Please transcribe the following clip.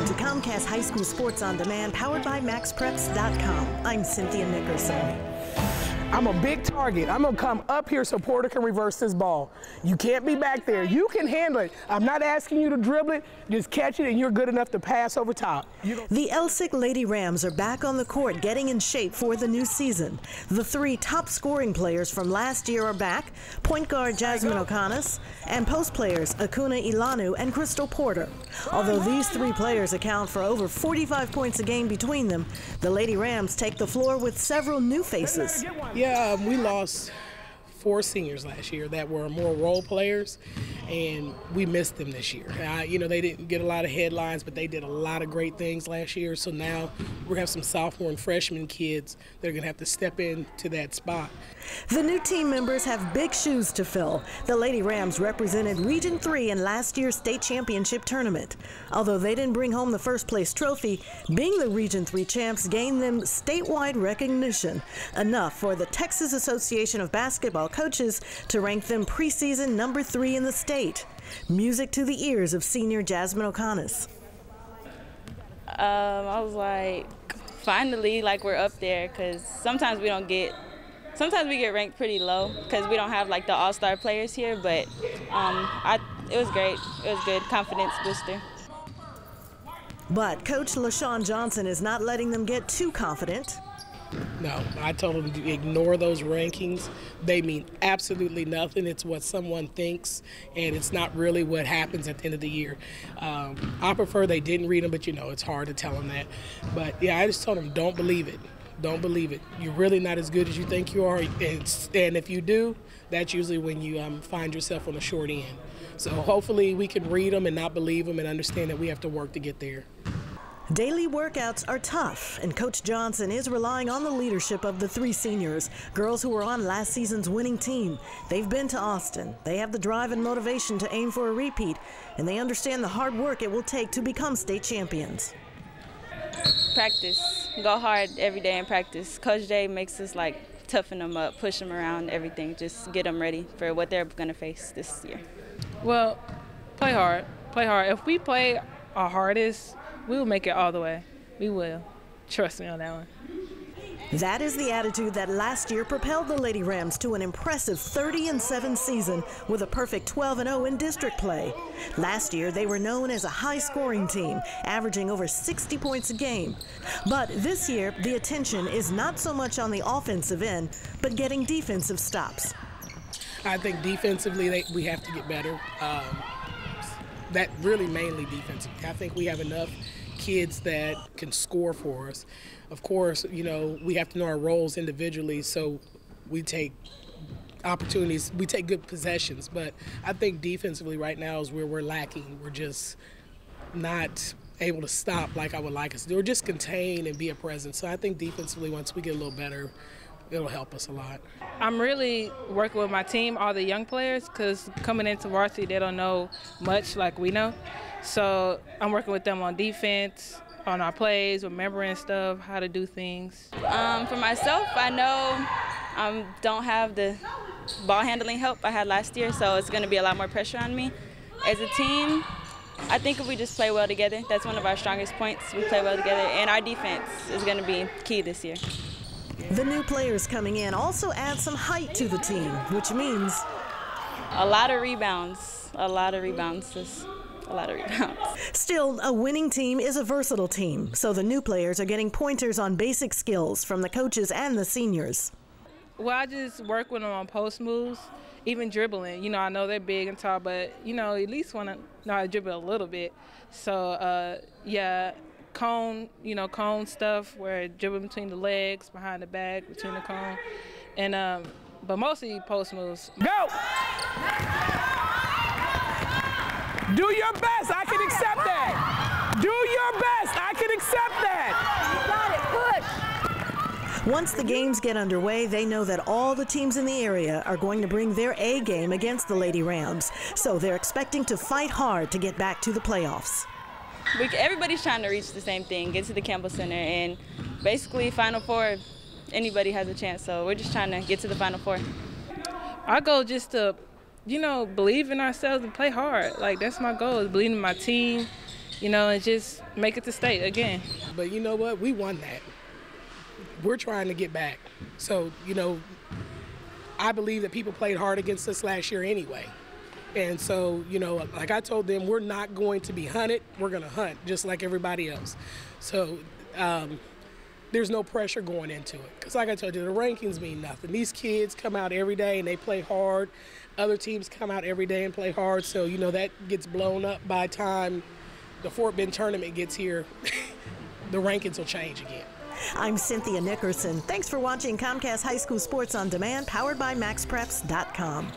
to Comcast High School Sports on Demand, powered by MaxPreps.com. I'm Cynthia Nickerson. I'm a big target. I'm going to come up here so Porter can reverse this ball. You can't be back there. You can handle it. I'm not asking you to dribble it. Just catch it, and you're good enough to pass over top. The Elsik Lady Rams are back on the court getting in shape for the new season. The three top scoring players from last year are back, point guard Jasmine O'Connor and post players Akuna Ilanu and Crystal Porter. Although these three players account for over 45 points a game between them, the Lady Rams take the floor with several new faces. Yeah, we lost 4 seniors last year that were more role players, and we missed them this year. You know, they didn't get a lot of headlines, but they did a lot of great things last year. So now we're going to have some sophomore and freshman kids that are going to have to step into that spot. The new team members have big shoes to fill. The Lady Rams represented Region 3 in last year's state championship tournament. Although they didn't bring home the first place trophy, being the Region 3 champs gained them statewide recognition, enough for the Texas Association of Basketball Coaches to rank them preseason number 3 in the state. Music to the ears of senior Jasmine O'Connor. I was like, finally, like we're up there, because sometimes we get ranked pretty low because we don't have like the all-star players here, but it was great. It was good, confidence booster. But Coach LaShawn Johnson is not letting them get too confident. No, I told them to ignore those rankings. They mean absolutely nothing. It's what someone thinks, and it's not really what happens at the end of the year. I prefer they didn't read them, but you know, it's hard to tell them that. But yeah, I just told them, don't believe it. Don't believe it. You're really not as good as you think you are, and if you do, that's usually when you find yourself on the short end. So hopefully we can read them and not believe them and understand that we have to work to get there. Daily workouts are tough, and Coach Johnson is relying on the leadership of the 3 seniors, girls who were on last season's winning team. They've been to Austin. They have the drive and motivation to aim for a repeat, and they understand the hard work it will take to become state champions. Practice. Go hard every day in practice. Coach Jay makes us like toughen them up, push them around, everything. Just get them ready for what they're going to face this year. Well, play hard. Play hard. If we play our hardest, we will make it all the way. We will. Trust me on that one. That is the attitude that last year propelled the Lady Rams to an impressive 30-7 season with a perfect 12-0 in district play. Last year, they were known as a high-scoring team, averaging over 60 points a game. But this year, the attention is not so much on the offensive end, but getting defensive stops. I think defensively we have to get better. That really mainly defensively. I think we have enough kids that can score for us. Of course, you know, we have to know our roles individually, so we take opportunities, we take good possessions, but I think defensively right now is where we're lacking. We're just not able to stop like I would like us to do, or just contain and be a presence. So I think defensively, once we get a little better, it'll help us a lot. I'm really working with my team, all the young players, because coming into varsity, they don't know much like we know. So I'm working with them on defense, on our plays, remembering stuff, how to do things. For myself, I know I don't have the ball handling help I had last year, so it's going to be a lot more pressure on me. As a team, I think if we just play well together, that's one of our strongest points. We play well together, and our defense is going to be key this year. The new players coming in also add some height to the team, which means a lot of rebounds. A lot of rebounds. A lot of rebounds. Still, a winning team is a versatile team, so the new players are getting pointers on basic skills from the coaches and the seniors. Well, I just work with them on post moves, even dribbling. You know, I know they're big and tall, but, you know, at least want to know how to dribble a little bit. So, yeah, cone stuff where dribble between the legs, behind the back, between the cone. And, but mostly post moves. Go! Do your best. I can accept that. Do your best. I can accept that. You got it. Good. Once the games get underway, they know that all the teams in the area are going to bring their A game against the Lady Rams. So they're expecting to fight hard to get back to the playoffs. Everybody's trying to reach the same thing, get to the Campbell Center, and basically Final Four, anybody has a chance. So we're just trying to get to the Final Four. Our goal just to, you know, believe in ourselves and play hard. Like, that's my goal, is believe in my team and just make it to state again. But you know what? We won that. We're trying to get back. So, I believe that people played hard against us last year anyway. And so, like I told them, we're not going to be hunted. We're going to hunt just like everybody else. So there's no pressure going into it. Because like I told you, the rankings mean nothing. These kids come out every day and they play hard. Other teams come out every day and play hard. So, that gets blown up by the time the Fort Bend tournament gets here. The rankings will change again. I'm Cynthia Nickerson. Thanks for watching Comcast High School Sports on Demand, powered by MaxPreps.com.